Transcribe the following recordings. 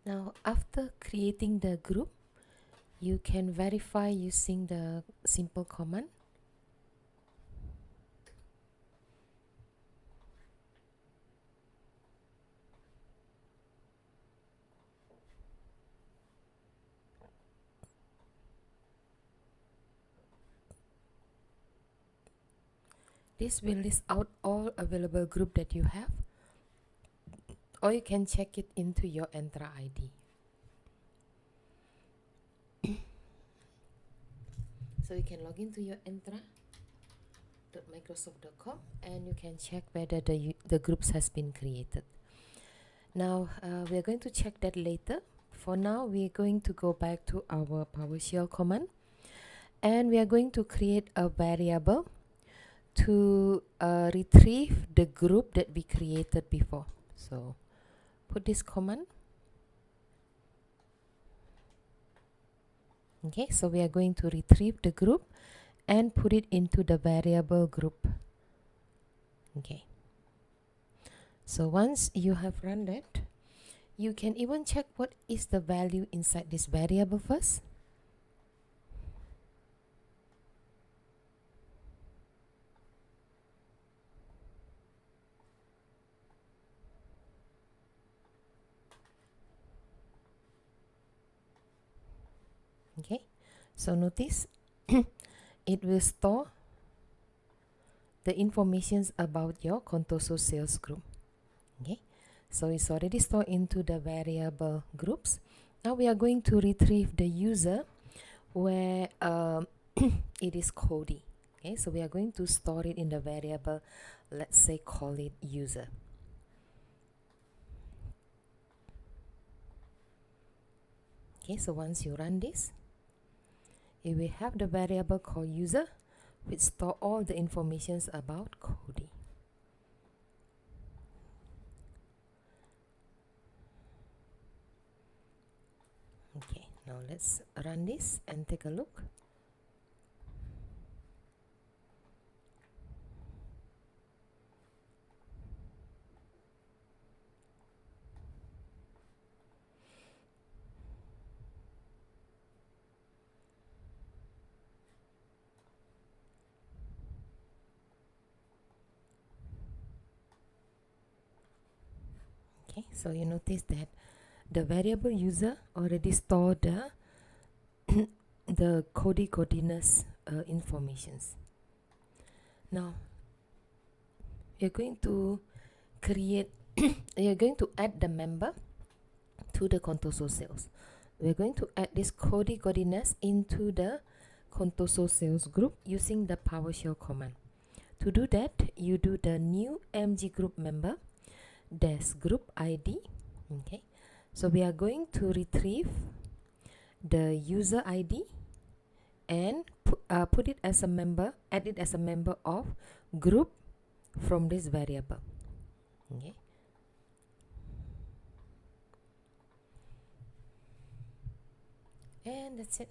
Now, after creating the group, you can verify using the simple command. This will list out all available group that you have, or you can check it into your Entra ID. So you can log into your entra.microsoft.com and you can check whether the groups has been created. Now we are going to check that later. For now, we are going to go back to our PowerShell command, and we are going to create a variable to retrieve the group that we created before. So put this command. Okay, so we are going to retrieve the group and put it into the variable group. Okay, so once you have run that, you can even check what is the value inside this variable first. Okay, so notice it will store the informations about your Contoso sales group. Okay, so it's already stored into the variable groups. Now we are going to retrieve the user where it is Cody. Okay, so we are going to store it in the variable, let's say call it user. Okay, so once you run this, you will have the variable called user, which store all the informations about Cody. Okay, now let's run this and take a look. Okay, so you notice that the variable user already stored the Cody Godinez informations. Now you're going to create you're going to add the member to the Contoso sales. We're going to add this Cody Godinez into the Contoso sales group using the PowerShell command. To do that, you do the new MG group member dash group ID. Okay, so we are going to retrieve the user ID and put it as a member, add it as a member of group from this variable. Okay, and that's it.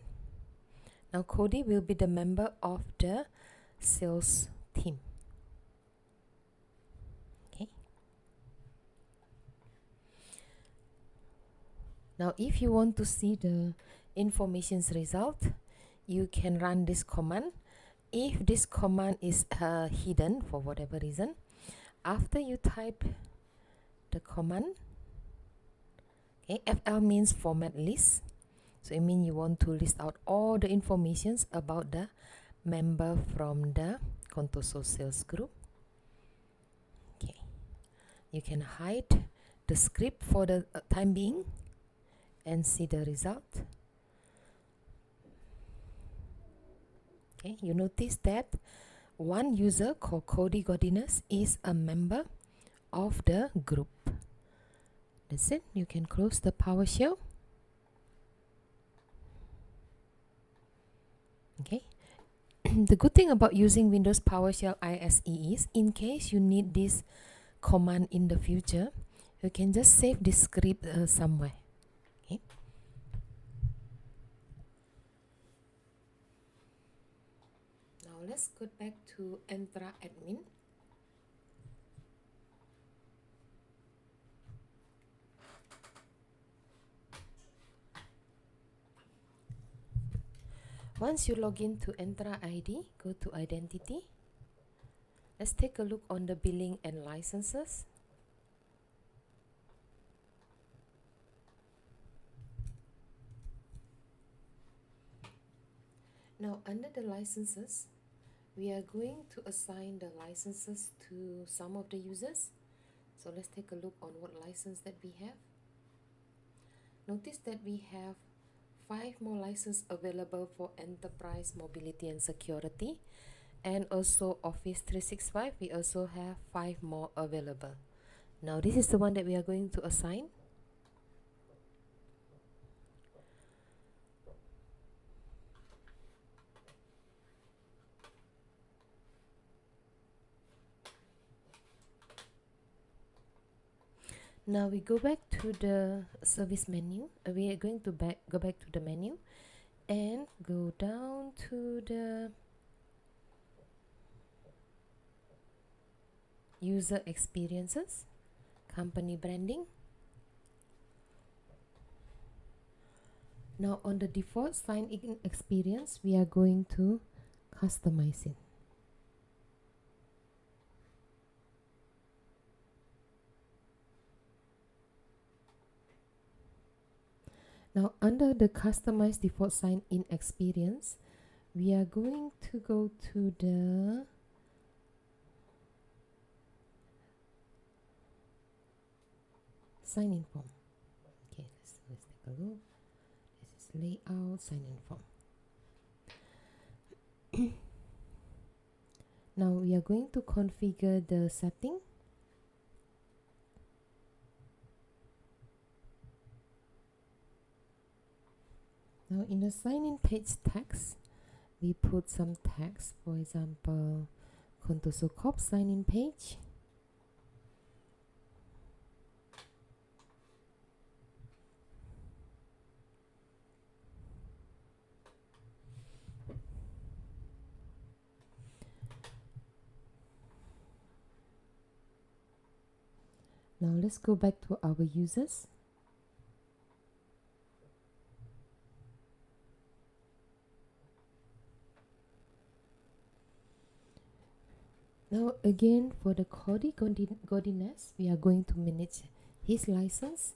Now Cody will be the member of the sales team. Okay, now if you want to see the information's result, you can run this command. If this command is hidden for whatever reason, after you type the command, okay, FL means format list, so it means you want to list out all the informations about the member from the Contoso sales group. Okay, you can hide the script for the time being and see the result. Okay, you notice that one user called Cody Godinez is a member of the group. That's it. You can close the PowerShell. Okay. The good thing about using Windows PowerShell ISE is, in case you need this command in the future, you can just save this script somewhere. Okay. Now let's go back to Entra admin. Once you log in to Entra ID, go to Identity. Let's take a look on the billing and licenses. Now, under the licenses, we are going to assign the licenses to some of the users. So let's take a look on what license that we have. Notice that we have 5 more licenses available for enterprise mobility and security, and also Office 365 we also have 5 more available. Now this is the one that we are going to assign. Now we go back to the service menu. We are going to go back to the menu and go down to the user experiences, company branding. Now on the default sign-in experience, we are going to customize it. Now under the customize default sign-in experience, we are going to go to the sign-in form. Okay, let's take a look. This is layout sign-in form. Now we are going to configure the setting. Now in the sign-in page text, we put some text, for example, Contoso Corp sign-in page. Now let's go back to our users. Now again, for the Cody Godinez, we are going to manage his license.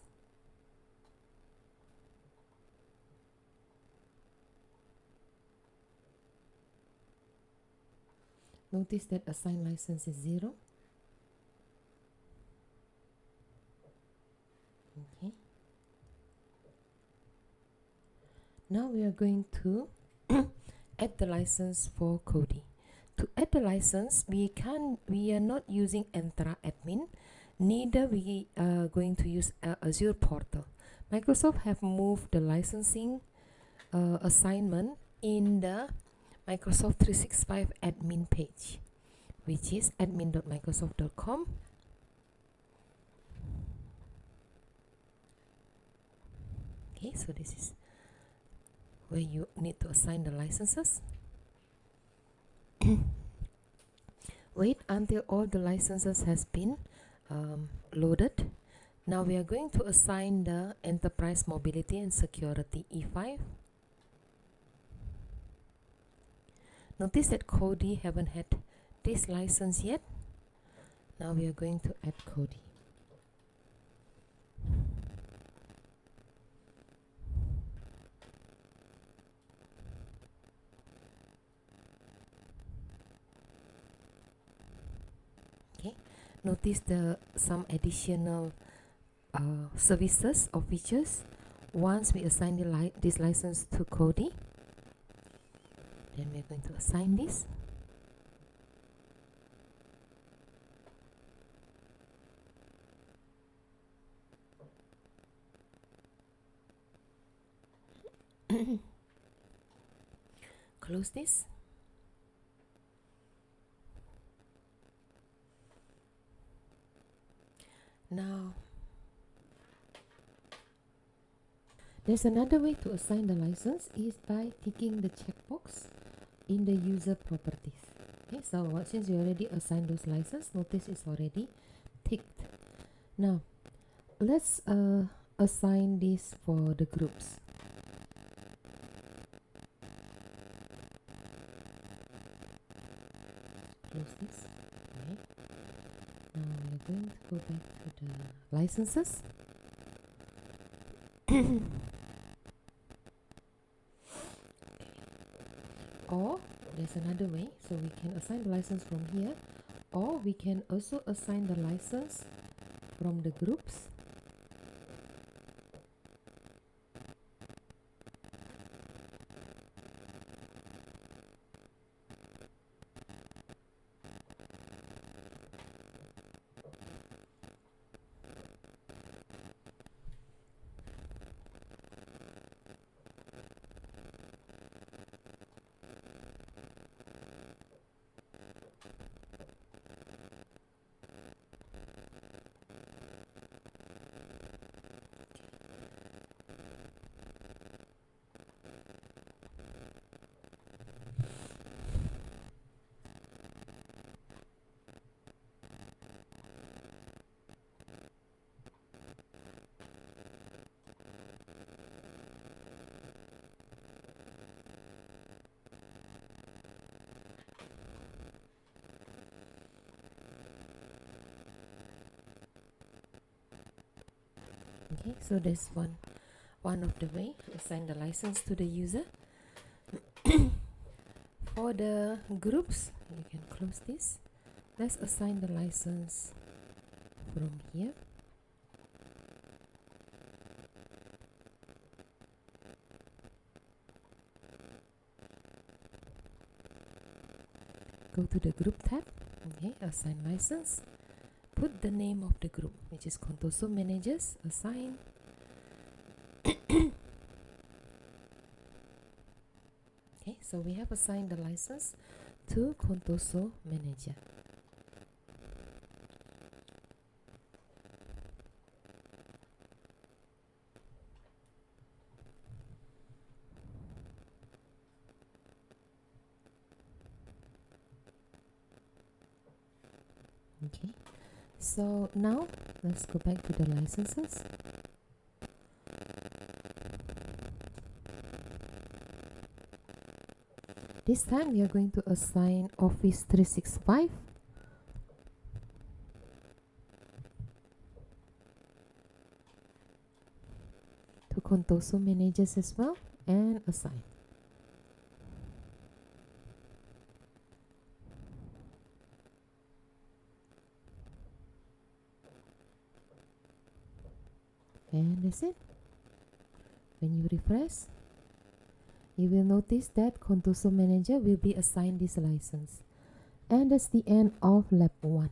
Notice that assigned license is 0. Okay. Now we are going to add the license for Cody. To add the license, we are not using Entra Admin, neither we are going to use Azure Portal. Microsoft have moved the licensing assignment in the Microsoft 365 admin page, which is admin.microsoft.com. Okay, so this is where you need to assign the licenses. Wait until all the licenses has been loaded. Now we are going to assign the enterprise mobility and security E5. Notice that Cody haven't had this license yet. Now we are going to add Cody. Okay, notice some additional services or features. Once we assign this license to Cody, then we're going to assign this. Close this. Now, there's another way to assign the license is by ticking the checkbox in the user properties. Okay, so since you already assigned those licenses, notice it's already ticked. Now, let's assign this for the groups. close this. Okay. Now we are going to go back to the licenses. Or there's another way, so we can assign the license from here, or we can also assign the license from the groups. Okay, so there's one of the way assign the license to the user. For the groups, you can close this. Let's assign the license from here. Go to the group tab. Okay, assign license. Put the name of the group, which is Contoso Managers. Assign. Okay, so we have assigned the license to Contoso Manager. Okay, so now let's go back to the licenses. This time we are going to assign Office 365 to Contoso Managers as well, and assign. And that's it. When you refresh, you will notice that Contoso Manager will be assigned this license. And that's the end of Lab 1.